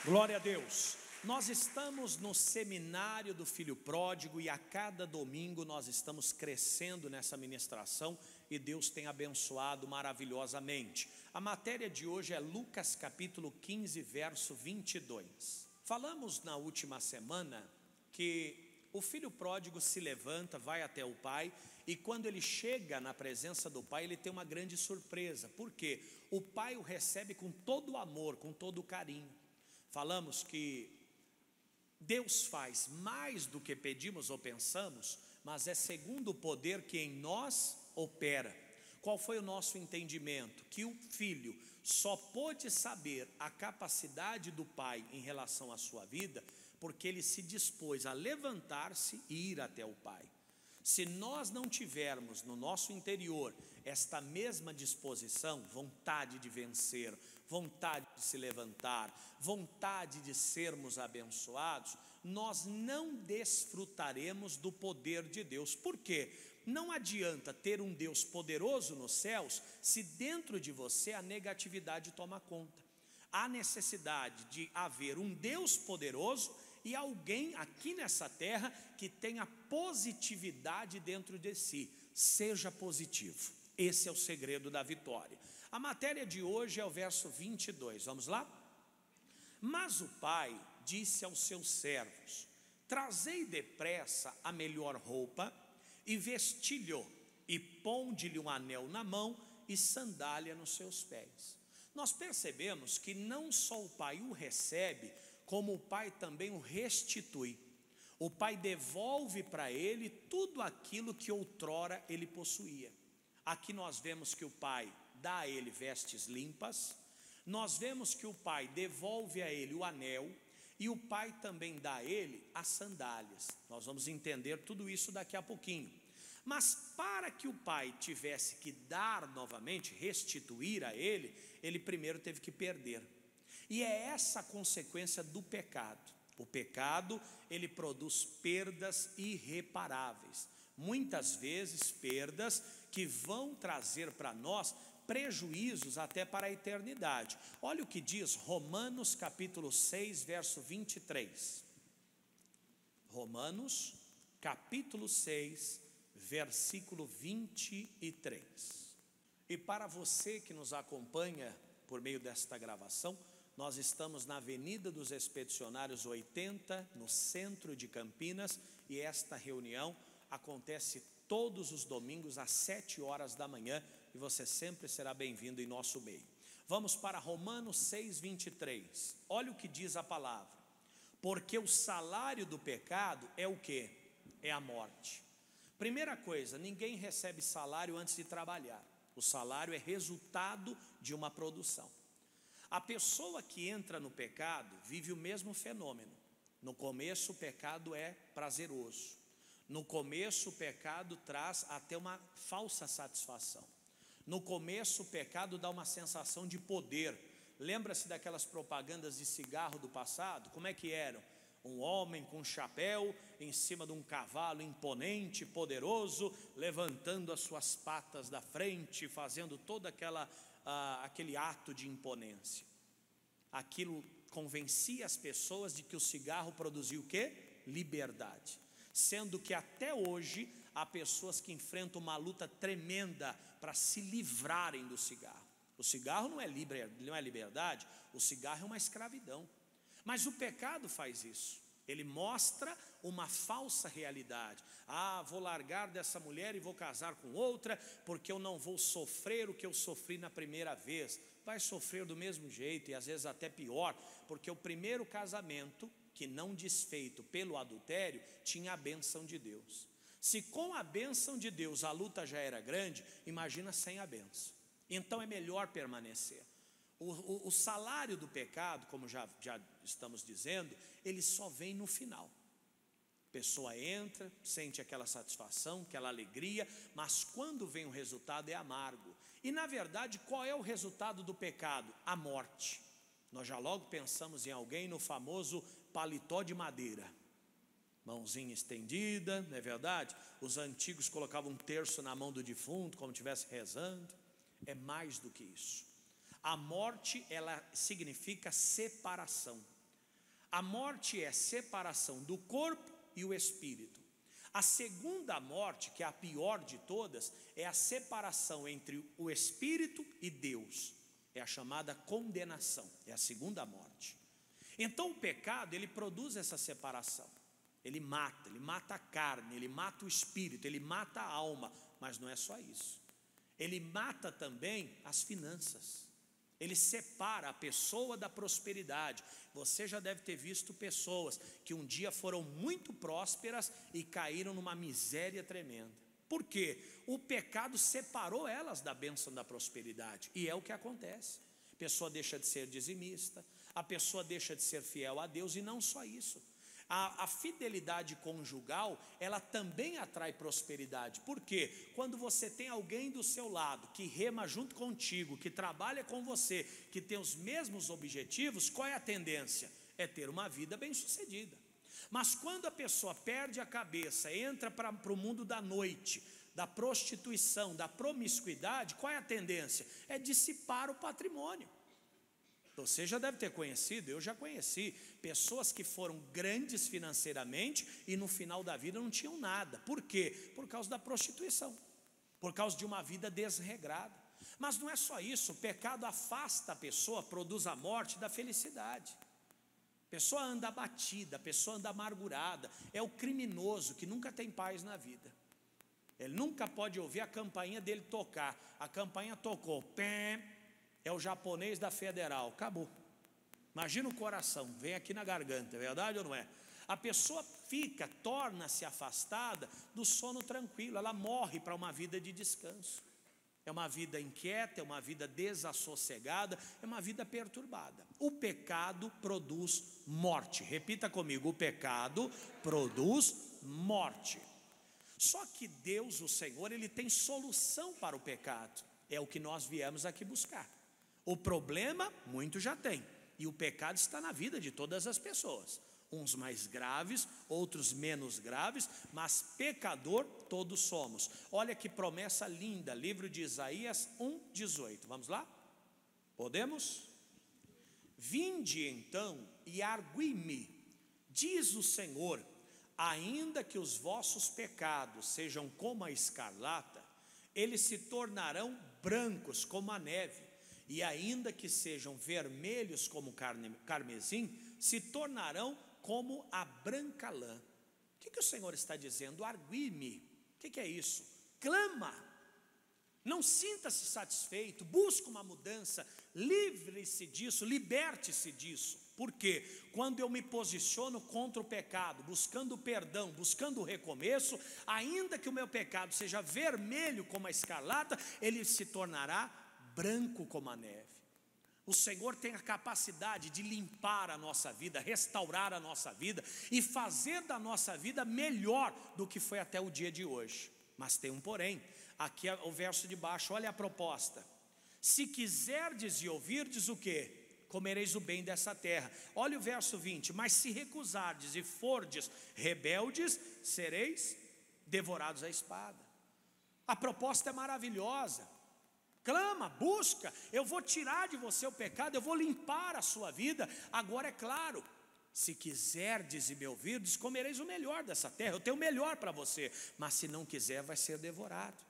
Glória a Deus. Nós estamos no seminário do Filho Pródigo e a cada domingo nós estamos crescendo nessa ministração e Deus tem abençoado maravilhosamente. A matéria de hoje é Lucas capítulo 15, verso 22. Falamos na última semana que o filho pródigo se levanta, vai até o pai, e quando ele chega na presença do pai, ele tem uma grande surpresa. Por quê? O pai o recebe com todo o amor, com todo o carinho. Falamos que Deus faz mais do que pedimos ou pensamos, mas é segundo o poder que em nós opera. Qual foi o nosso entendimento? Que o filho só pôde saber a capacidade do pai em relação à sua vida, porque ele se dispôs a levantar-se e ir até o pai. Se nós não tivermos no nosso interior esta mesma disposição, vontade de vencer, vontade de se levantar, vontade de sermos abençoados, nós não desfrutaremos do poder de Deus. Por quê? Não adianta ter um Deus poderoso nos céus se dentro de você a negatividade toma conta. Há necessidade de haver um Deus poderoso e alguém aqui nessa terra que tenha positividade dentro de si. Seja positivo. Esse é o segredo da vitória. A matéria de hoje é o verso 22. Vamos lá? Mas o pai disse aos seus servos: trazei depressa a melhor roupa e vesti-lhe, e ponde-lhe um anel na mão e sandália nos seus pés. Nós percebemos que não só o pai o recebe, como o pai também o restitui. O pai devolve para ele tudo aquilo que outrora ele possuía. Aqui nós vemos que o pai dá a ele vestes limpas, nós vemos que o pai devolve a ele o anel, e o pai também dá a ele as sandálias. Nós vamos entender tudo isso daqui a pouquinho. Mas para que o pai tivesse que dar novamente, restituir a ele, ele primeiro teve que perder. E é essa a consequência do pecado. O pecado, ele produz perdas irreparáveis. Muitas vezes perdas que vão trazer para nós prejuízos até para a eternidade. Olha o que diz Romanos capítulo 6, verso 23. Romanos capítulo 6, versículo 23. E para você que nos acompanha por meio desta gravação, nós estamos na Avenida dos Expedicionários 80, no centro de Campinas, e esta reunião acontece todos os domingos às 7 horas da manhã, e você sempre será bem-vindo em nosso meio. Vamos para Romanos 6, 23. Olha o que diz a palavra: porque o salário do pecado é o quê? É a morte. Primeira coisa, ninguém recebe salário antes de trabalhar. O salário é resultado de uma produção. A pessoa que entra no pecado vive o mesmo fenômeno. No começo o pecado é prazeroso. No começo o pecado traz até uma falsa satisfação. No começo o pecado dá uma sensação de poder. Lembra-se daquelas propagandas de cigarro do passado? Como é que eram? Um homem com um chapéu em cima de um cavalo imponente, poderoso, levantando as suas patas da frente, fazendo todo aquele ato de imponência. Aquilo convencia as pessoas de que o cigarro produzia o quê? Liberdade. Sendo que até hoje há pessoas que enfrentam uma luta tremenda para se livrarem do cigarro. O cigarro não é liberdade, o cigarro é uma escravidão. Mas o pecado faz isso. Ele mostra uma falsa realidade. Vou largar dessa mulher e vou casar com outra, porque eu não vou sofrer o que eu sofri na primeira vez. Vai sofrer do mesmo jeito, e às vezes até pior, porque o primeiro casamento, que não desfeito pelo adultério, tinha a bênção de Deus. Se com a bênção de Deus a luta já era grande, imagina sem a bênção. Então é melhor permanecer. O salário do pecado, como já estamos dizendo, ele só vem no final. A pessoa entra, sente aquela satisfação, aquela alegria, mas quando vem o resultado é amargo. E na verdade, qual é o resultado do pecado? A morte. Nós já logo pensamos em alguém no famoso paletó de madeira, mãozinha estendida, não é verdade? Os antigos colocavam um terço na mão do defunto, como estivesse rezando. É mais do que isso. A morte, ela significa separação. A morte é separação do corpo e o espírito. A segunda morte, que é a pior de todas, é a separação entre o espírito e Deus. É a chamada condenação, é a segunda morte. Então o pecado, ele produz essa separação. Ele mata a carne, ele mata o espírito, ele mata a alma. Mas não é só isso. Ele mata também as finanças. Ele separa a pessoa da prosperidade. Você já deve ter visto pessoas que um dia foram muito prósperas e caíram numa miséria tremenda. Por quê? O pecado separou elas da bênção da prosperidade. E é o que acontece. A pessoa deixa de ser dizimista, a pessoa deixa de ser fiel a Deus, e não só isso. A fidelidade conjugal, ela também atrai prosperidade. Por quê? Quando você tem alguém do seu lado, que rema junto contigo, que trabalha com você, que tem os mesmos objetivos, qual é a tendência? É ter uma vida bem sucedida. Mas quando a pessoa perde a cabeça, entra para o mundo da noite, da prostituição, da promiscuidade, qual é a tendência? É dissipar o patrimônio. Você já deve ter conhecido, eu já conheci pessoas que foram grandes financeiramente e no final da vida não tinham nada. Por quê? Por causa da prostituição, por causa de uma vida desregrada. Mas não é só isso, o pecado afasta a pessoa, produz a morte da felicidade. A pessoa anda abatida, a pessoa anda amargurada. É o criminoso que nunca tem paz na vida. Ele nunca pode ouvir a campainha dele tocar. A campainha tocou, pé. É o japonês da federal, acabou. Imagina o coração, vem aqui na garganta, é verdade ou não é? A pessoa torna-se afastada do sono tranquilo, ela morre para uma vida de descanso. É uma vida inquieta, é uma vida desassossegada, é uma vida perturbada. O pecado produz morte. Repita comigo, o pecado produz morte. Só que Deus, o Senhor, Ele tem solução para o pecado. É o que nós viemos aqui buscar. O problema, muitos já têm, e o pecado está na vida de todas as pessoas, uns mais graves, outros menos graves, mas pecador todos somos. Olha que promessa linda, livro de Isaías 1:18, vamos lá? Podemos? Vinde então e argui-me, diz o Senhor, ainda que os vossos pecados sejam como a escarlata, eles se tornarão brancos como a neve, e ainda que sejam vermelhos como carmesim, se tornarão como a branca lã. O que o Senhor está dizendo? Argui-me. O que é isso? Clama. Não sinta-se satisfeito, busque uma mudança, livre-se disso, liberte-se disso. Porque quando eu me posiciono contra o pecado, buscando perdão, buscando o recomeço, ainda que o meu pecado seja vermelho como a escarlata, ele se tornará branco como a neve. O Senhor tem a capacidade de limpar a nossa vida, restaurar a nossa vida e fazer da nossa vida melhor do que foi até o dia de hoje. Mas tem um porém, aqui é o verso de baixo, olha a proposta. Se quiserdes e ouvirdes o quê? Comereis o bem dessa terra. Olha o verso 20, mas se recusardes e fordes rebeldes, sereis devorados à espada. A proposta é maravilhosa. Clama, busca, eu vou tirar de você o pecado, eu vou limpar a sua vida. Agora é claro, se quiserdes e me ouvirdes, comereis o melhor dessa terra, eu tenho o melhor para você. Mas se não quiser, vai ser devorado.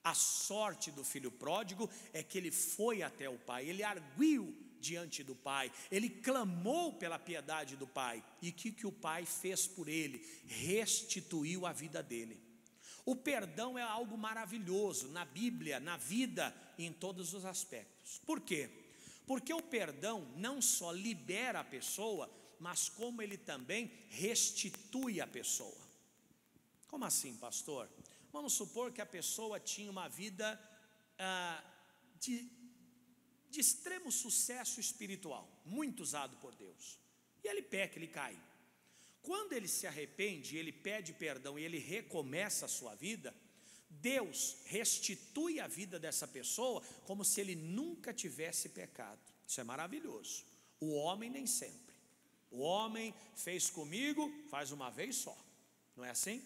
A sorte do filho pródigo é que ele foi até o pai, ele arguiu diante do pai, ele clamou pela piedade do pai. E o que o pai fez por ele? Restituiu a vida dele. O perdão é algo maravilhoso na Bíblia, na vida, em todos os aspectos. Por quê? Porque o perdão não só libera a pessoa, mas como ele também restitui a pessoa. Como assim, pastor? Vamos supor que a pessoa tinha uma vida de extremo sucesso espiritual, muito usado por Deus. E ele peca, ele cai. Quando ele se arrepende, ele pede perdão e ele recomeça a sua vida, Deus restitui a vida dessa pessoa como se ele nunca tivesse pecado. Isso é maravilhoso. O homem nem sempre. O homem fez comigo, faz uma vez só. Não é assim?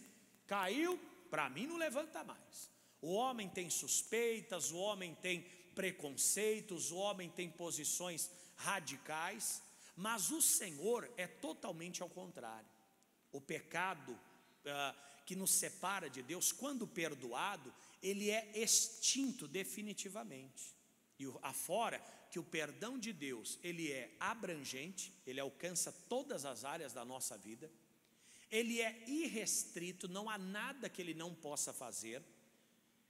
Caiu, para mim não levanta mais. O homem tem suspeitas, o homem tem preconceitos, o homem tem posições radicais. Mas o Senhor é totalmente ao contrário. O pecado que nos separa de Deus, quando perdoado, ele é extinto definitivamente. E afora que o perdão de Deus, ele é abrangente, ele alcança todas as áreas da nossa vida, ele é irrestrito, não há nada que ele não possa fazer,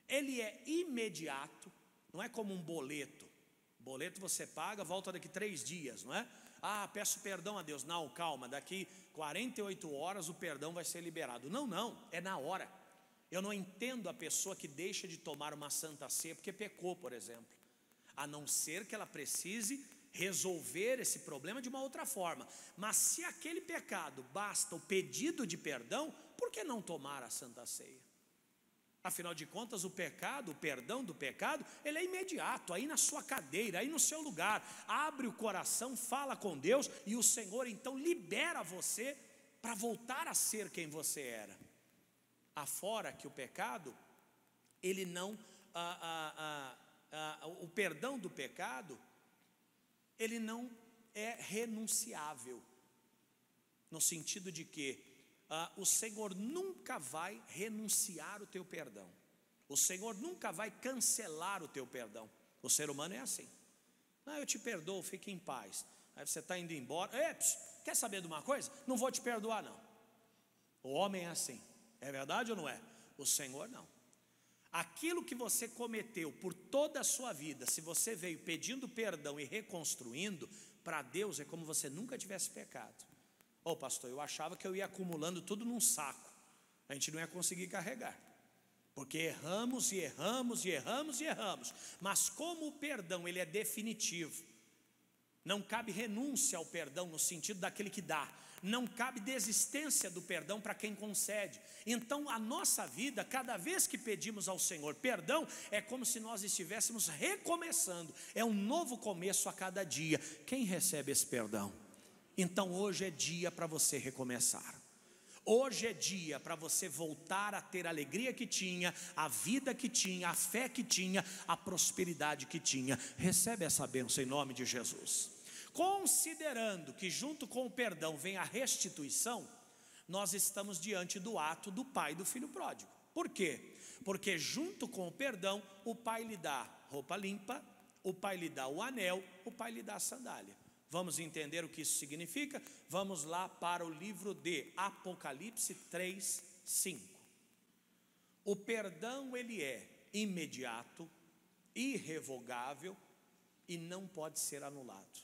ele é imediato, não é como um boleto. Boleto você paga, volta daqui 3 dias, não é? Ah, peço perdão a Deus. Não, calma, daqui 48 horas o perdão vai ser liberado. Não, é na hora. Eu não entendo a pessoa que deixa de tomar uma santa ceia porque pecou, por exemplo, a não ser que ela precise resolver esse problema de uma outra forma. Mas se aquele pecado basta o pedido de perdão, por que não tomar a santa ceia? Afinal de contas, o perdão do pecado, ele é imediato, aí na sua cadeira, aí no seu lugar. Abre o coração, fala com Deus, e o Senhor então libera você para voltar a ser quem você era. Afora que o pecado, ele não, o perdão do pecado, ele não é renunciável, no sentido de que o Senhor nunca vai renunciar o teu perdão. O Senhor nunca vai cancelar o teu perdão. O ser humano é assim. Não, eu te perdoo, fique em paz. Aí você está indo embora. Quer saber de uma coisa? Não vou te perdoar não. O homem é assim. É verdade ou não é? O Senhor não. Aquilo que você cometeu por toda a sua vida, se você veio pedindo perdão e reconstruindo, para Deus é como você nunca tivesse pecado. Pastor, eu achava que eu ia acumulando tudo num saco. A gente não ia conseguir carregar, porque erramos e erramos e erramos e erramos. Mas como o perdão ele é definitivo, não cabe renúncia ao perdão no sentido daquele que dá, não cabe desistência do perdão para quem concede. Então a nossa vida, cada vez que pedimos ao Senhor perdão, é como se nós estivéssemos recomeçando. É um novo começo a cada dia. Quem recebe esse perdão? Então hoje é dia para você recomeçar. Hoje é dia para você voltar a ter a alegria que tinha, a vida que tinha, a fé que tinha, a prosperidade que tinha. Recebe essa bênção em nome de Jesus. Considerando que junto com o perdão vem a restituição, nós estamos diante do ato do pai do filho pródigo. Por quê? Porque junto com o perdão, o pai lhe dá roupa limpa, o pai lhe dá o anel, o pai lhe dá a sandália. Vamos entender o que isso significa? Vamos lá para o livro de Apocalipse 3:5. O perdão ele é imediato, irrevogável e não pode ser anulado.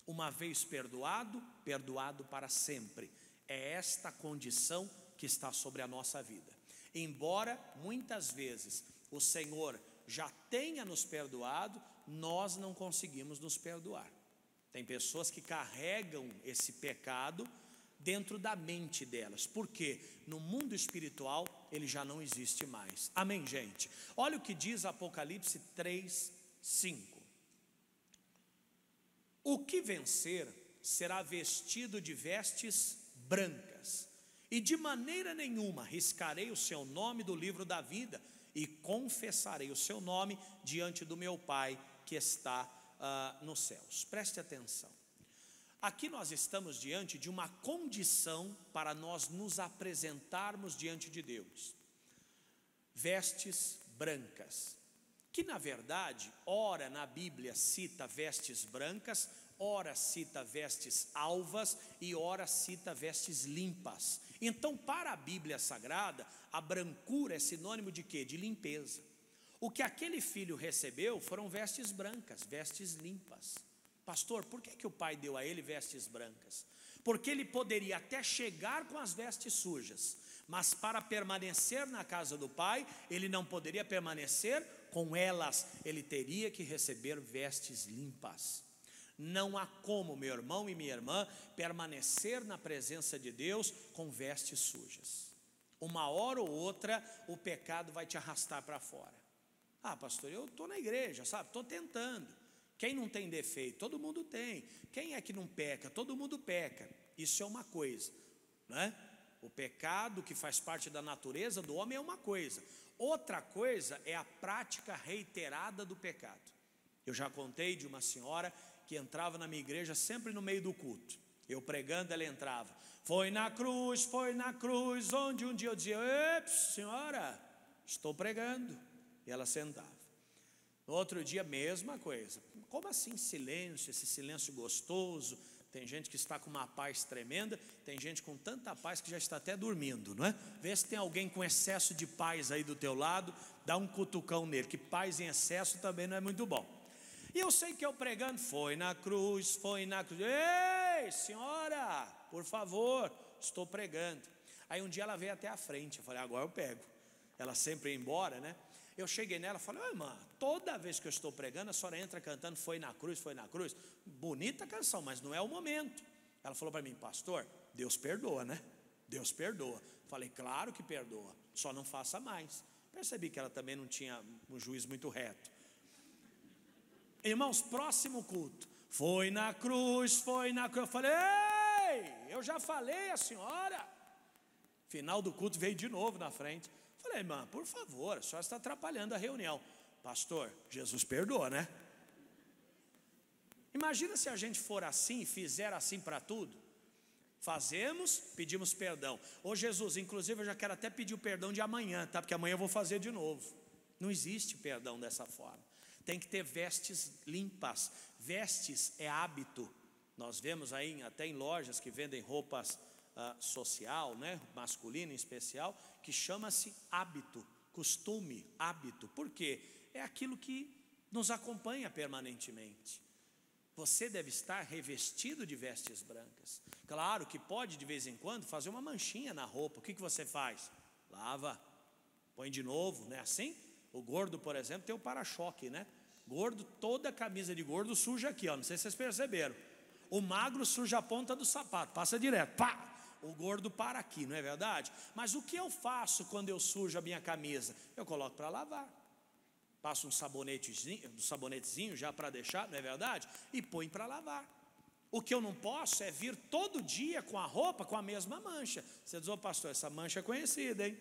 Uma vez perdoado, perdoado para sempre. É esta condição que está sobre a nossa vida. Embora muitas vezes o Senhor já tenha nos perdoado, nós não conseguimos nos perdoar. Tem pessoas que carregam esse pecado dentro da mente delas, porque no mundo espiritual ele já não existe mais. Amém, gente? Olha o que diz Apocalipse 3:5. O que vencer será vestido de vestes brancas, e de maneira nenhuma riscarei o seu nome do livro da vida, e confessarei o seu nome diante do meu Pai que está nos céus. Preste atenção. Aqui nós estamos diante de uma condição para nós nos apresentarmos diante de Deus. Vestes brancas, que na verdade, ora na Bíblia cita vestes brancas, ora cita vestes alvas e ora cita vestes limpas. Então, para a Bíblia Sagrada, a brancura é sinônimo de quê? De limpeza. O que aquele filho recebeu foram vestes brancas, vestes limpas. Pastor, por que o pai deu a ele vestes brancas? Porque ele poderia até chegar com as vestes sujas, mas para permanecer na casa do pai, ele não poderia permanecer com elas, ele teria que receber vestes limpas. Não há como, meu irmão e minha irmã, permanecer na presença de Deus com vestes sujas. Uma hora ou outra, o pecado vai te arrastar para fora. Pastor, eu estou na igreja, sabe? Estou tentando. Quem não tem defeito? Todo mundo tem. Quem é que não peca? Todo mundo peca. Isso é uma coisa, né? O pecado que faz parte da natureza do homem é uma coisa. Outra coisa é a prática reiterada do pecado. Eu já contei de uma senhora que entrava na minha igreja sempre no meio do culto. Eu pregando, ela entrava. Foi na cruz, onde um dia eu dizia: "Ei, senhora, estou pregando." E ela sentava. No outro dia, mesma coisa. Como assim silêncio, esse silêncio gostoso? Tem gente que está com uma paz tremenda, tem gente com tanta paz que já está até dormindo, não é? Vê se tem alguém com excesso de paz aí do teu lado, dá um cutucão nele, que paz em excesso também não é muito bom. E eu sei que eu pregando, foi na cruz. Ei, senhora, por favor, estou pregando. Aí um dia ela veio até a frente, eu falei: agora eu pego. Ela sempre ia embora, né? Eu cheguei nela e falei: "Ô, irmã, toda vez que eu estou pregando, a senhora entra cantando foi na cruz. Bonita canção, mas não é o momento." Ela falou para mim: "Pastor, Deus perdoa, né? Deus perdoa." Falei: "Claro que perdoa, só não faça mais." Percebi que ela também não tinha um juízo muito reto. Irmãos, próximo culto, foi na cruz. Eu falei: "Ei, eu já falei a senhora." Final do culto veio de novo na frente. Falei: "Irmã, por favor, a senhora está atrapalhando a reunião." "Pastor, Jesus perdoa, né?" Imagina se a gente for assim e fizer assim para tudo. Fazemos, pedimos perdão. Ô Jesus, inclusive eu já quero até pedir o perdão de amanhã, tá? Porque amanhã eu vou fazer de novo. Não existe perdão dessa forma. Tem que ter vestes limpas. Vestes é hábito. Nós vemos aí até em lojas que vendem roupas social, né? Masculino em especial, que chama-se hábito, costume, hábito. Por quê? É aquilo que nos acompanha permanentemente. Você deve estar revestido de vestes brancas. Claro que pode de vez em quando fazer uma manchinha na roupa. O que você faz? Lava, põe de novo, não é assim? O gordo, por exemplo, tem o para-choque, né? Gordo, toda camisa de gordo suja aqui, ó. Não sei se vocês perceberam. O magro suja a ponta do sapato, passa direto, pá! O gordo para aqui, não é verdade? Mas o que eu faço quando eu sujo a minha camisa? Eu coloco para lavar. Passo um sabonetezinho já para deixar, não é verdade? E põe para lavar. O que eu não posso é vir todo dia com a roupa com a mesma mancha. Você diz: "Ô pastor, essa mancha é conhecida, hein?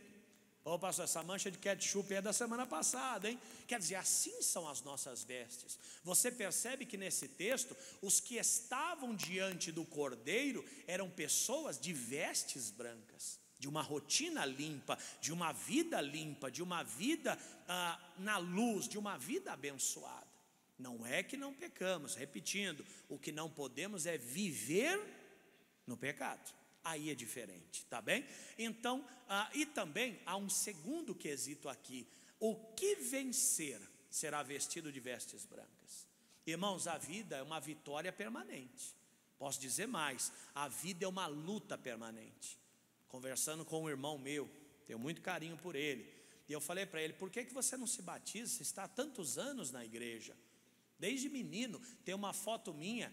Ô pastor, essa mancha de ketchup é da semana passada, hein?" Quer dizer, assim são as nossas vestes. Você percebe que nesse texto, os que estavam diante do Cordeiro eram pessoas de vestes brancas, de uma rotina limpa, de uma vida limpa, de uma vida na luz, de uma vida abençoada. Não é que não pecamos, repetindo, o que não podemos é viver no pecado. Aí é diferente, tá bem? Então, e também há um segundo quesito aqui: o que vencer será vestido de vestes brancas. Irmãos, a vida é uma vitória permanente. Posso dizer mais: a vida é uma luta permanente. Conversando com um irmão meu, tenho muito carinho por ele, e eu falei para ele: "Por que você não se batiza? Você está há tantos anos na igreja." Desde menino, tem uma foto minha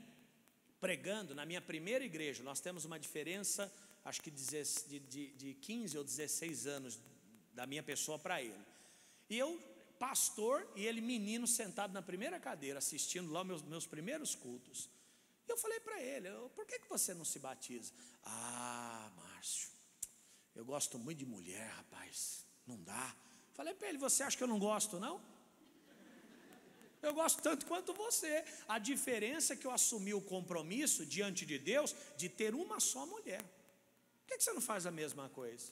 pregando na minha primeira igreja. Nós temos uma diferença, acho que de 15 ou 16 anos da minha pessoa para ele. E eu, pastor, e ele menino, sentado na primeira cadeira, assistindo lá meus primeiros cultos. E eu falei para ele: "Por que você não se batiza?" "Ah, Márcio, eu gosto muito de mulher, rapaz, não dá." Falei para ele: "Você acha que eu não gosto, não? Eu gosto tanto quanto você. A diferença é que eu assumi o compromisso diante de Deus de ter uma só mulher. Por que você não faz a mesma coisa?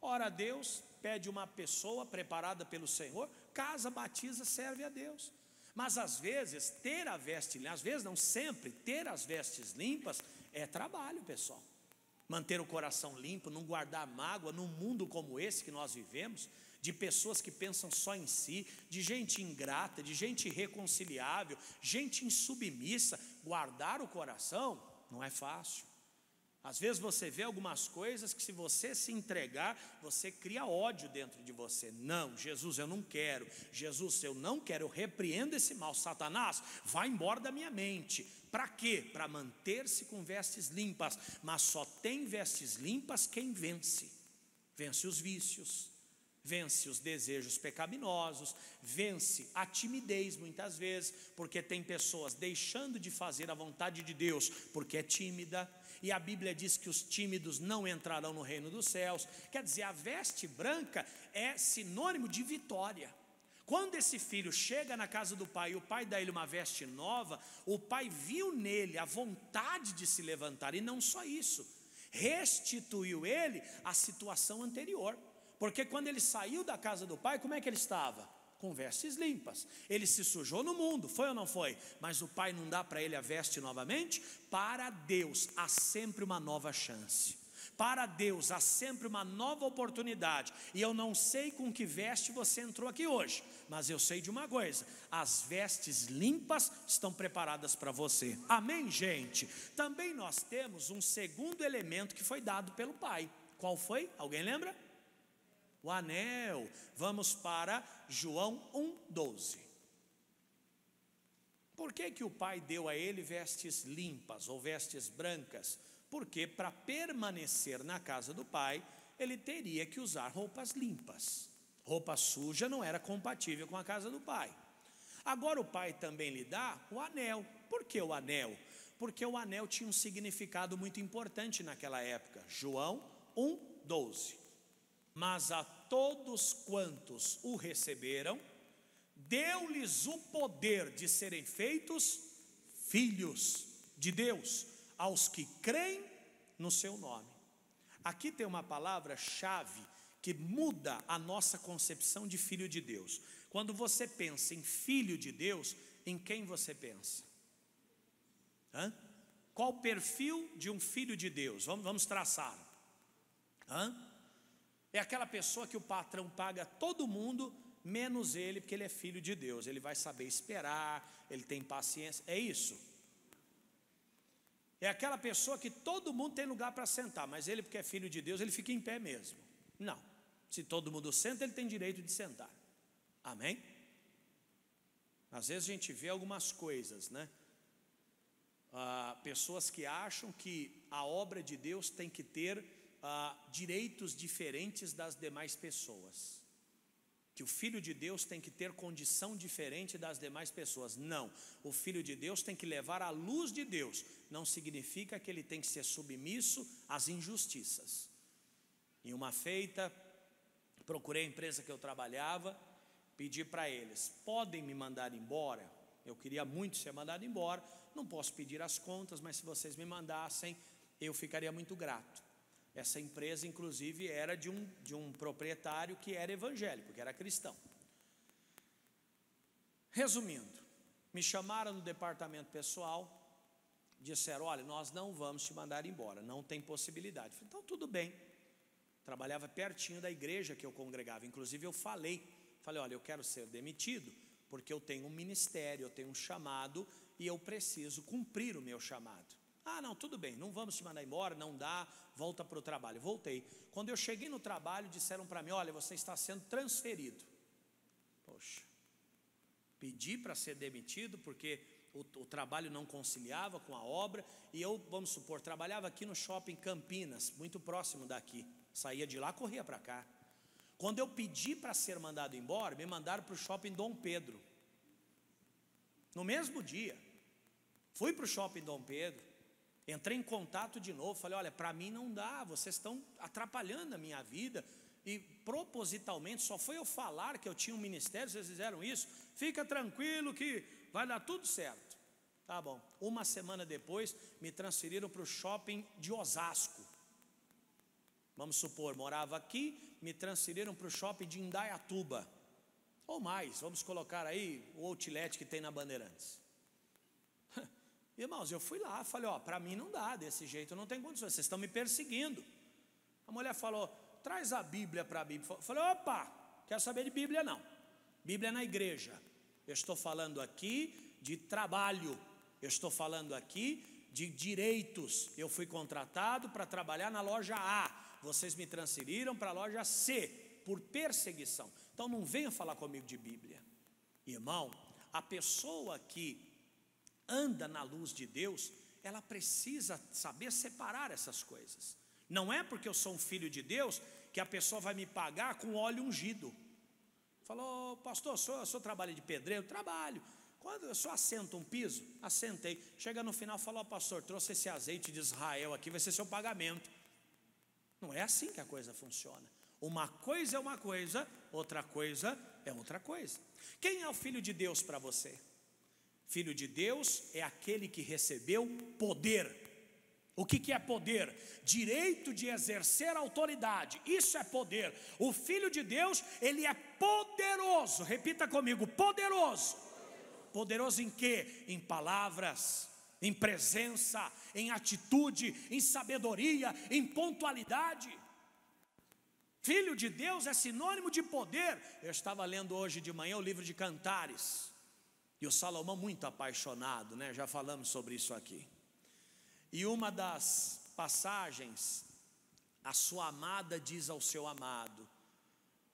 Ora a Deus, pede uma pessoa preparada pelo Senhor, casa, batiza, serve a Deus." Mas às vezes ter a veste limpa, às vezes não sempre, ter as vestes limpas é trabalho, pessoal. Manter o coração limpo, não guardar mágoa num mundo como esse que nós vivemos, de pessoas que pensam só em si, de gente ingrata, de gente irreconciliável, gente insubmissa. Guardar o coração não é fácil. Às vezes você vê algumas coisas que, se você se entregar, você cria ódio dentro de você. Não, Jesus, eu não quero. Jesus, eu não quero, eu repreendo esse mal. Satanás, vai embora da minha mente. Para quê? Para manter-se com vestes limpas. Mas só tem vestes limpas quem vence. Vence os vícios, vence os desejos pecaminosos, vence a timidez muitas vezes, porque tem pessoas deixando de fazer a vontade de Deus porque é tímida. E a Bíblia diz que os tímidos não entrarão no reino dos céus. Quer dizer, a veste branca é sinônimo de vitória. Quando esse filho chega na casa do pai e o pai dá ele uma veste nova, o pai viu nele a vontade de se levantar, e não só isso, restituiu ele à situação anterior. Porque quando ele saiu da casa do pai, como é que ele estava? Com vestes limpas. Ele se sujou no mundo, foi ou não foi? Mas o pai não dá para ele a veste novamente? Para Deus há sempre uma nova chance. Para Deus há sempre uma nova oportunidade. E eu não sei com que veste você entrou aqui hoje, mas eu sei de uma coisa: as vestes limpas estão preparadas para você. Amém, gente? Também nós temos um segundo elemento que foi dado pelo pai. Qual foi? Alguém lembra? O anel. Vamos para João 1,12. Por que o pai deu a ele vestes limpas ou vestes brancas? Porque para permanecer na casa do pai, ele teria que usar roupas limpas. Roupa suja não era compatível com a casa do pai. Agora o pai também lhe dá o anel. Por que o anel? Porque o anel tinha um significado muito importante naquela época. João 1,12. Mas a todos quantos o receberam, deu-lhes o poder de serem feitos filhos de Deus, aos que creem no seu nome. Aqui tem uma palavra-chave que muda a nossa concepção de filho de Deus. Quando você pensa em filho de Deus, em quem você pensa? Qual o perfil de um filho de Deus? Vamos traçar. É aquela pessoa que o patrão paga todo mundo, menos ele, porque ele é filho de Deus. Ele vai saber esperar, ele tem paciência, é isso. É aquela pessoa que todo mundo tem lugar para sentar, mas ele, porque é filho de Deus, ele fica em pé mesmo. Não, se todo mundo senta, ele tem direito de sentar. Amém? Às vezes a gente vê algumas coisas, né? Pessoas que acham que a obra de Deus tem que ter direitos diferentes das demais pessoas, que o filho de Deus tem que ter condição diferente das demais pessoas. Não, o filho de Deus tem que levar a luz de Deus. Não significa que ele tem que ser submisso às injustiças. Em uma feita, procurei a empresa que eu trabalhava, pedi para eles: podem me mandar embora? Eu queria muito ser mandado embora, não posso pedir as contas, mas se vocês me mandassem, eu ficaria muito grato. Essa empresa, inclusive, era de um proprietário que era evangélico, que era cristão. Resumindo, me chamaram no departamento pessoal, disseram: olha, nós não vamos te mandar embora, não tem possibilidade. Falei: então tudo bem. Trabalhava pertinho da igreja que eu congregava, inclusive eu falei: olha, eu quero ser demitido, porque eu tenho um ministério, eu tenho um chamado, e eu preciso cumprir o meu chamado. Ah, não, tudo bem, não vamos te mandar embora, não dá, volta para o trabalho. Voltei. Quando eu cheguei no trabalho, disseram para mim: olha, você está sendo transferido. Poxa, pedi para ser demitido porque o trabalho não conciliava com a obra, e eu, vamos supor, trabalhava aqui no shopping Campinas, muito próximo daqui, saía de lá, corria para cá. Quando eu pedi para ser mandado embora, me mandaram para o shopping Dom Pedro, no mesmo dia. Fui para o shopping Dom Pedro, entrei em contato de novo, falei: olha, para mim não dá, vocês estão atrapalhando a minha vida, e propositalmente, só foi eu falar que eu tinha um ministério, vocês fizeram isso, fica tranquilo que vai dar tudo certo. Tá bom. Uma semana depois, me transferiram para o shopping de Osasco. Vamos supor, morava aqui, me transferiram para o shopping de Indaiatuba, ou mais, vamos colocar aí o outlet que tem na Bandeirantes. Irmãos, eu fui lá, falei: ó, para mim não dá, desse jeito eu não tenho condições, vocês estão me perseguindo. A mulher falou: traz a Bíblia para a Bíblia. Eu falei: opa, quero saber de Bíblia não, Bíblia é na igreja. Eu estou falando aqui de trabalho, eu estou falando aqui de direitos. Eu fui contratado para trabalhar na loja A, vocês me transferiram para a loja C, por perseguição. Então não venha falar comigo de Bíblia. Irmão, a pessoa que anda na luz de Deus, ela precisa saber separar essas coisas. Não é porque eu sou um filho de Deus que a pessoa vai me pagar com óleo ungido. Falou: pastor, o senhor trabalha de pedreiro? Trabalho. Quando eu só assento um piso? Assentei. Chega no final, falou: pastor, trouxe esse azeite de Israel aqui, vai ser seu pagamento. Não é assim que a coisa funciona. Uma coisa é uma coisa outra coisa é outra coisa. Quem é o Filho de Deus para você? Filho de Deus é aquele que recebeu poder. O que é poder? Direito de exercer autoridade, isso é poder. O Filho de Deus, ele é poderoso, repita comigo, poderoso. Poderoso em quê? Em palavras, em presença, em atitude, em sabedoria, em pontualidade. Filho de Deus é sinônimo de poder. Eu estava lendo hoje de manhã o livro de Cantares, e o Salomão muito apaixonado, né? Já falamos sobre isso aqui. E uma das passagens, a sua amada diz ao seu amado: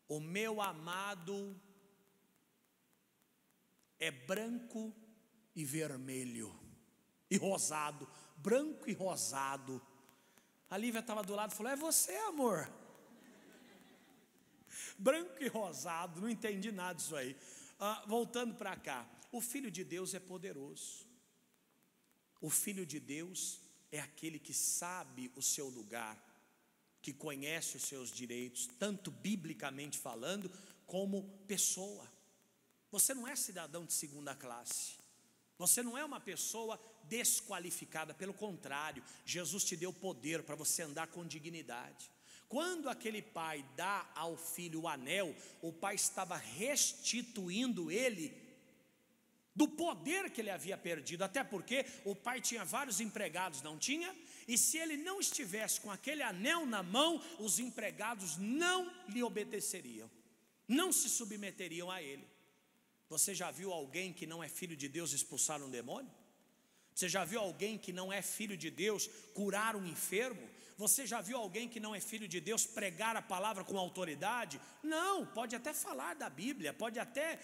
o meu amado é branco e vermelho e rosado, branco e rosado. A Lívia estava do lado e falou: é você, amor. Branco e rosado, não entendi nada disso aí. Voltando para cá, o Filho de Deus é poderoso. O Filho de Deus é aquele que sabe o seu lugar, que conhece os seus direitos, tanto biblicamente falando, como pessoa. Você não é cidadão de segunda classe, você não é uma pessoa desqualificada, pelo contrário, Jesus te deu poder para você andar com dignidade. Quando aquele pai dá ao filho o anel, o pai estava restituindo ele do poder que ele havia perdido, até porque o pai tinha vários empregados, não tinha? E se ele não estivesse com aquele anel na mão, os empregados não lhe obedeceriam, não se submeteriam a ele. Você já viu alguém que não é filho de Deus expulsar um demônio? Você já viu alguém que não é filho de Deus curar um enfermo? Você já viu alguém que não é filho de Deus pregar a palavra com autoridade? Não, pode até falar da Bíblia, pode até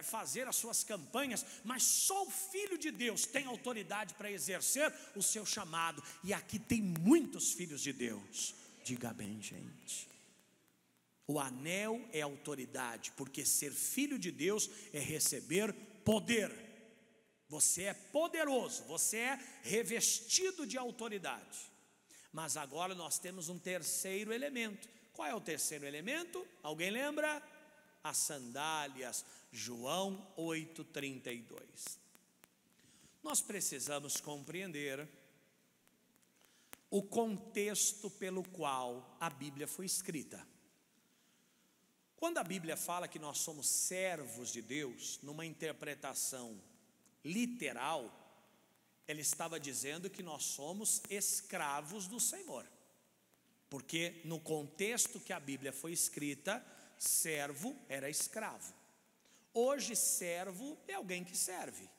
fazer as suas campanhas, mas só o Filho de Deus tem autoridade para exercer o seu chamado. E aqui tem muitos filhos de Deus. Diga bem, gente. O anel é autoridade, porque ser filho de Deus é receber poder. Você é poderoso, você é revestido de autoridade. Mas agora nós temos um terceiro elemento. Qual é o terceiro elemento? Alguém lembra? As sandálias, João 8,32. Nós precisamos compreender o contexto pelo qual a Bíblia foi escrita. Quando a Bíblia fala que nós somos servos de Deus, numa interpretação literal, ela estava dizendo que nós somos escravos do Senhor, porque no contexto que a Bíblia foi escrita, servo era escravo. Hoje servo é alguém que serve,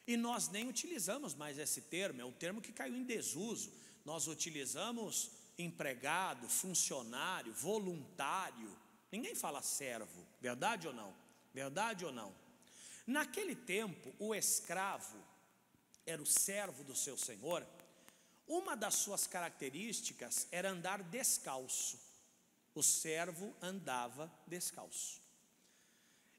e nós nem utilizamos mais esse termo, é um termo que caiu em desuso. Nós utilizamos empregado, funcionário, voluntário. Ninguém fala servo, verdade ou não? Verdade ou não? Naquele tempo, o escravo era o servo do seu senhor. Uma das suas características era andar descalço. O servo andava descalço.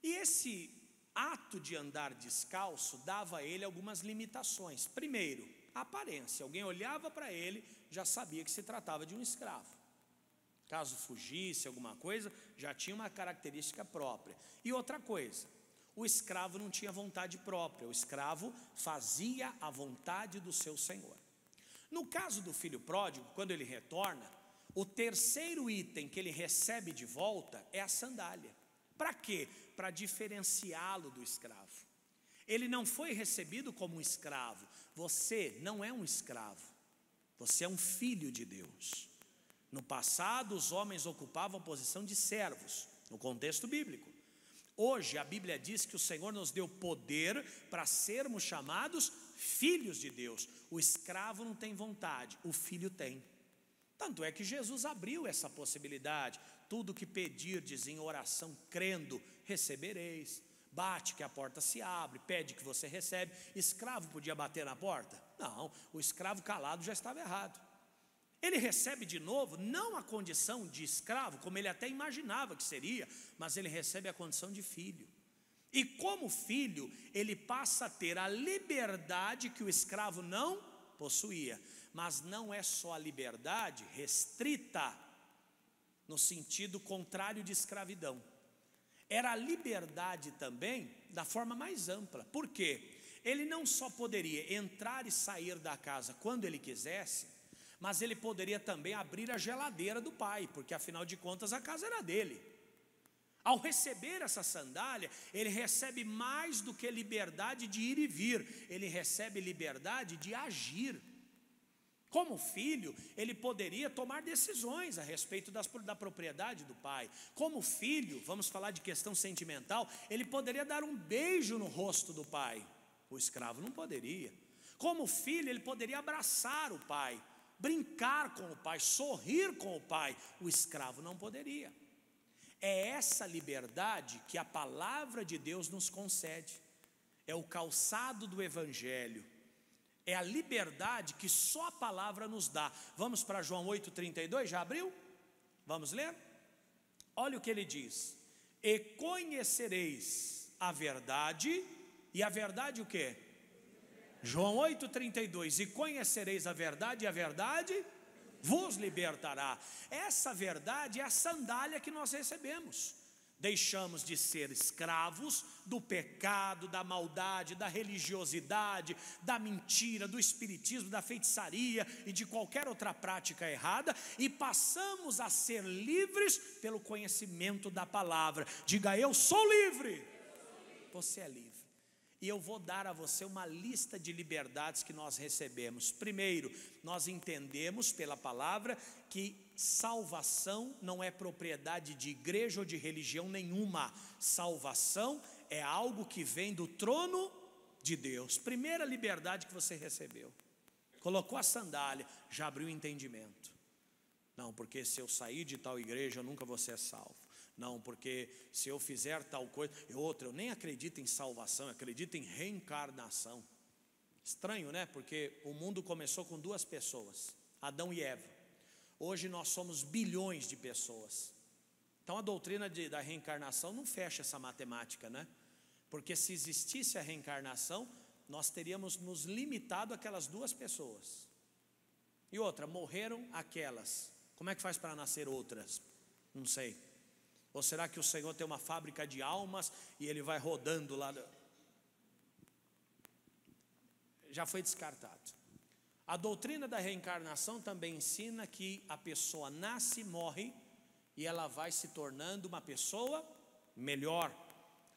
E esse ato de andar descalço dava a ele algumas limitações. Primeiro, a aparência. Alguém olhava para ele, já sabia que se tratava de um escravo. Caso fugisse alguma coisa, já tinha uma característica própria. E outra coisa, o escravo não tinha vontade própria, o escravo fazia a vontade do seu senhor. No caso do filho pródigo, quando ele retorna, o terceiro item que ele recebe de volta é a sandália. Para quê? Para diferenciá-lo do escravo. Ele não foi recebido como um escravo. Você não é um escravo, você é um filho de Deus. No passado, os homens ocupavam a posição de servos, no contexto bíblico. Hoje a Bíblia diz que o Senhor nos deu poder para sermos chamados filhos de Deus. O escravo não tem vontade, o filho tem. Tanto é que Jesus abriu essa possibilidade. Tudo que pedirdes em oração crendo, recebereis. Bate que a porta se abre, pede que você recebe. Escravo podia bater na porta? Não, o escravo calado já estava errado. Ele recebe de novo, não a condição de escravo, como ele até imaginava que seria, mas ele recebe a condição de filho. E como filho, ele passa a ter a liberdade que o escravo não possuía. Mas não é só a liberdade restrita, no sentido contrário de escravidão. era a liberdade também da forma mais ampla. Por quê? Ele não só poderia entrar e sair da casa quando ele quisesse, mas ele poderia também abrir a geladeira do pai, porque afinal de contas a casa era dele. Ao receber essa sandália, ele recebe mais do que liberdade de ir e vir, ele recebe liberdade de agir. Como filho, ele poderia tomar decisões a respeito da propriedade do pai. Como filho, vamos falar de questão sentimental, ele poderia dar um beijo no rosto do pai. O escravo não poderia. Como filho, ele poderia abraçar o pai, brincar com o pai, sorrir com o pai. O escravo não poderia. É essa liberdade que a palavra de Deus nos concede. É o calçado do evangelho. É a liberdade que só a palavra nos dá. Vamos para João 8,32, já abriu? Vamos ler? Olha o que ele diz: e conhecereis a verdade, e a verdade o quê? João 8,32, e conhecereis a verdade, e a verdade vos libertará. Essa verdade é a sandália que nós recebemos. Deixamos de ser escravos do pecado, da maldade, da religiosidade, da mentira, do espiritismo, da feitiçaria e de qualquer outra prática errada, e passamos a ser livres pelo conhecimento da palavra. Diga: eu sou livre. Você é livre. E eu vou dar a você uma lista de liberdades que nós recebemos. Primeiro, nós entendemos pela palavra que salvação não é propriedade de igreja ou de religião nenhuma. Salvação é algo que vem do trono de Deus. Primeira liberdade que você recebeu. Colocou a sandália, já abriu o entendimento. Não, porque se eu sair de tal igreja eu nunca vou ser salvo. Não, porque se eu fizer tal coisa. E outra, eu nem acredito em salvação, eu acredito em reencarnação. Estranho, né? Porque o mundo começou com duas pessoas, Adão e Eva. Hoje nós somos bilhões de pessoas. Então a doutrina da reencarnação não fecha essa matemática, né? Porque se existisse a reencarnação, nós teríamos nos limitado àquelas duas pessoas. E outra, morreram aquelas. Como é que faz para nascer outras? Não sei. Ou será que o Senhor tem uma fábrica de almas e Ele vai rodando lá? Já foi descartado. A doutrina da reencarnação também ensina que a pessoa nasce, morre e ela vai se tornando uma pessoa melhor,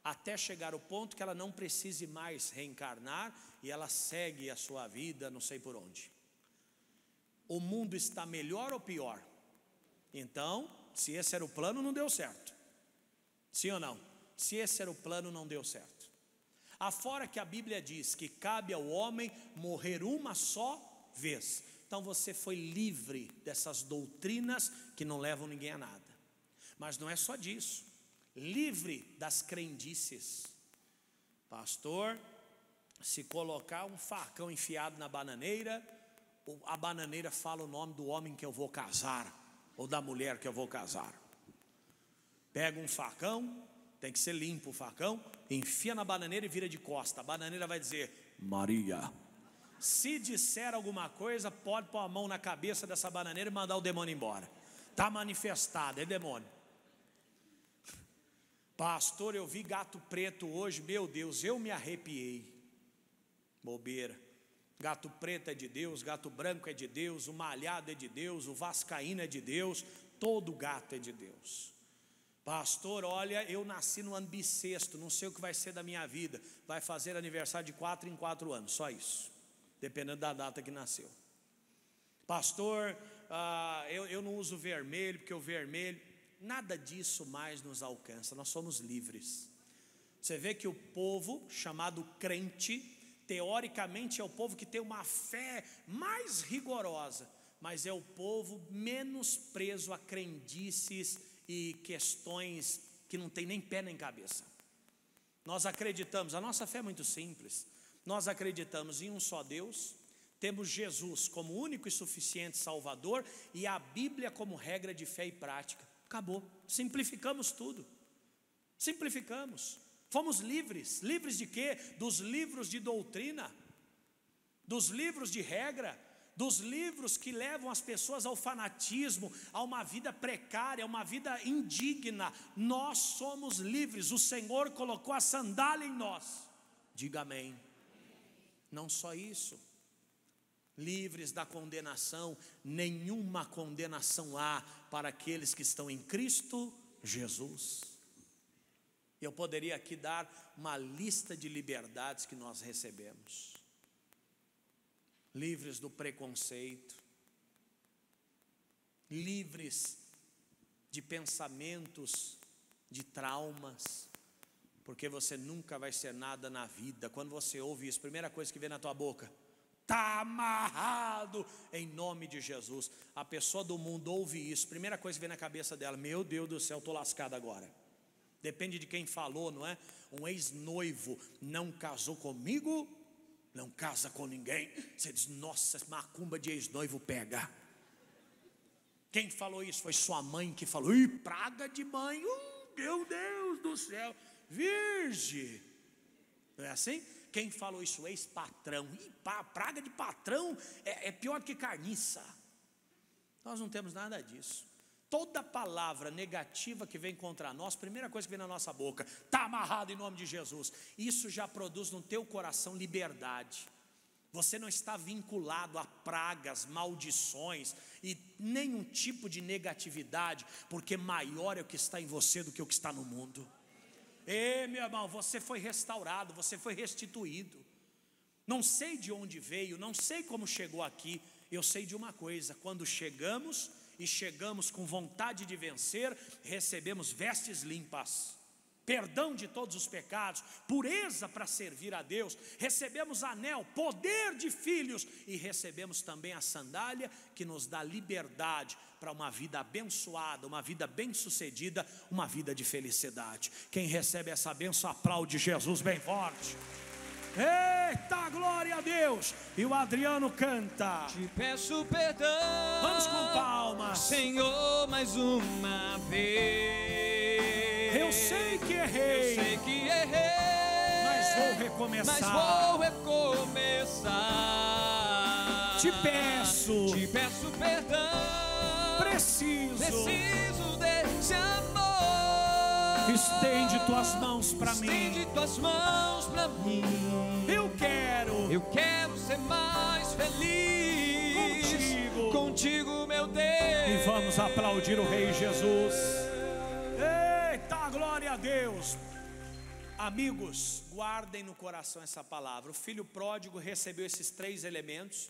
até chegar ao ponto que ela não precise mais reencarnar e ela segue a sua vida não sei por onde. O mundo está melhor ou pior? Então, se esse era o plano, não deu certo. Sim ou não? Se esse era o plano, não deu certo. Afora que a Bíblia diz que cabe ao homem morrer uma só vez. Então você foi livre dessas doutrinas que não levam ninguém a nada. Mas não é só disso. Livre das crendices. Pastor, se colocar um facão enfiado na bananeira, a bananeira fala o nome do homem que eu vou casar, ou da mulher que eu vou casar. Pega um facão, tem que ser limpo o facão, enfia na bananeira e vira de costa. A bananeira vai dizer: Maria. Se disser alguma coisa, pode pôr a mão na cabeça dessa bananeira e mandar o demônio embora. Está manifestado, é demônio. Pastor, eu vi gato preto hoje, meu Deus, eu me arrepiei. Bobeira. Gato preto é de Deus, gato branco é de Deus, o malhado é de Deus, o vascaíno é de Deus, todo gato é de Deus. Pastor, olha, eu nasci no ano bissexto, não sei o que vai ser da minha vida. Vai fazer aniversário de 4 em 4 anos, só isso, dependendo da data que nasceu. Pastor, eu não uso vermelho, porque o vermelho, nada disso mais nos alcança, nós somos livres. Você vê que o povo chamado crente, teoricamente é o povo que tem uma fé mais rigorosa, mas é o povo menos preso a crendices e questões que não tem nem pé nem cabeça. Nós acreditamos, a nossa fé é muito simples, nós acreditamos em um só Deus, temos Jesus como único e suficiente Salvador e a Bíblia como regra de fé e prática. Acabou, simplificamos tudo, simplificamos. Fomos livres, livres de quê? Dos livros de doutrina, dos livros de regra, dos livros que levam as pessoas ao fanatismo, a uma vida precária, a uma vida indigna. Nós somos livres, o Senhor colocou a sandália em nós. Diga amém. Não só isso, livres da condenação, nenhuma condenação há para aqueles que estão em Cristo Jesus. Eu poderia aqui dar uma lista de liberdades que nós recebemos. Livres do preconceito, livres de pensamentos, de traumas, porque você nunca vai ser nada na vida. Quando você ouve isso, primeira coisa que vem na tua boca: está amarrado em nome de Jesus. A pessoa do mundo ouve isso, primeira coisa que vem na cabeça dela: meu Deus do céu, estou lascado agora. Depende de quem falou, não é? Um ex-noivo não casou comigo, não casa com ninguém. Você diz: nossa, macumba de ex-noivo pega. Quem falou isso? Foi sua mãe que falou: ih, praga de mãe, meu Deus do céu, virgem. Não é assim? Quem falou isso? Ex-patrão. Ih, praga de patrão é pior que carniça. Nós não temos nada disso. Toda palavra negativa que vem contra nós, primeira coisa que vem na nossa boca: está amarrado em nome de Jesus. Isso já produz no teu coração liberdade. Você não está vinculado a pragas, maldições e nenhum tipo de negatividade, porque maior é o que está em você do que o que está no mundo. Ei, meu irmão, você foi restaurado, você foi restituído. Não sei de onde veio, não sei como chegou aqui. Eu sei de uma coisa: quando chegamos com vontade de vencer, recebemos vestes limpas, perdão de todos os pecados, pureza para servir a Deus, recebemos anel, poder de filhos, e recebemos também a sandália que nos dá liberdade para uma vida abençoada, uma vida bem-sucedida, uma vida de felicidade. Quem recebe essa bênção aplaude Jesus bem forte. Eita, glória a Deus. E o Adriano canta: te peço perdão, vamos com palmas, Senhor, mais uma vez. Eu sei que errei, mas vou recomeçar. Te peço perdão, preciso desse amor. Estende tuas mãos para mim. Eu quero ser mais feliz contigo, meu Deus. E vamos aplaudir o Rei Jesus. Eita, glória a Deus. Amigos, guardem no coração essa palavra. O filho pródigo recebeu esses 3 elementos,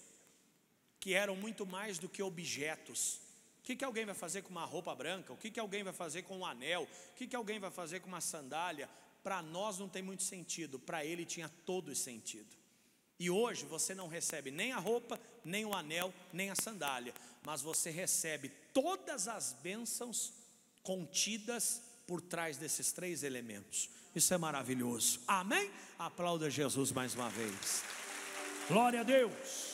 que eram muito mais do que objetos. O que alguém vai fazer com uma roupa branca? O que alguém vai fazer com um anel? O que alguém vai fazer com uma sandália? Para nós não tem muito sentido, para ele tinha todo esse sentido. E hoje você não recebe nem a roupa, nem o anel, nem a sandália, mas você recebe todas as bênçãos contidas por trás desses 3 elementos. Isso é maravilhoso. Amém? Aplauda Jesus mais uma vez. Glória a Deus.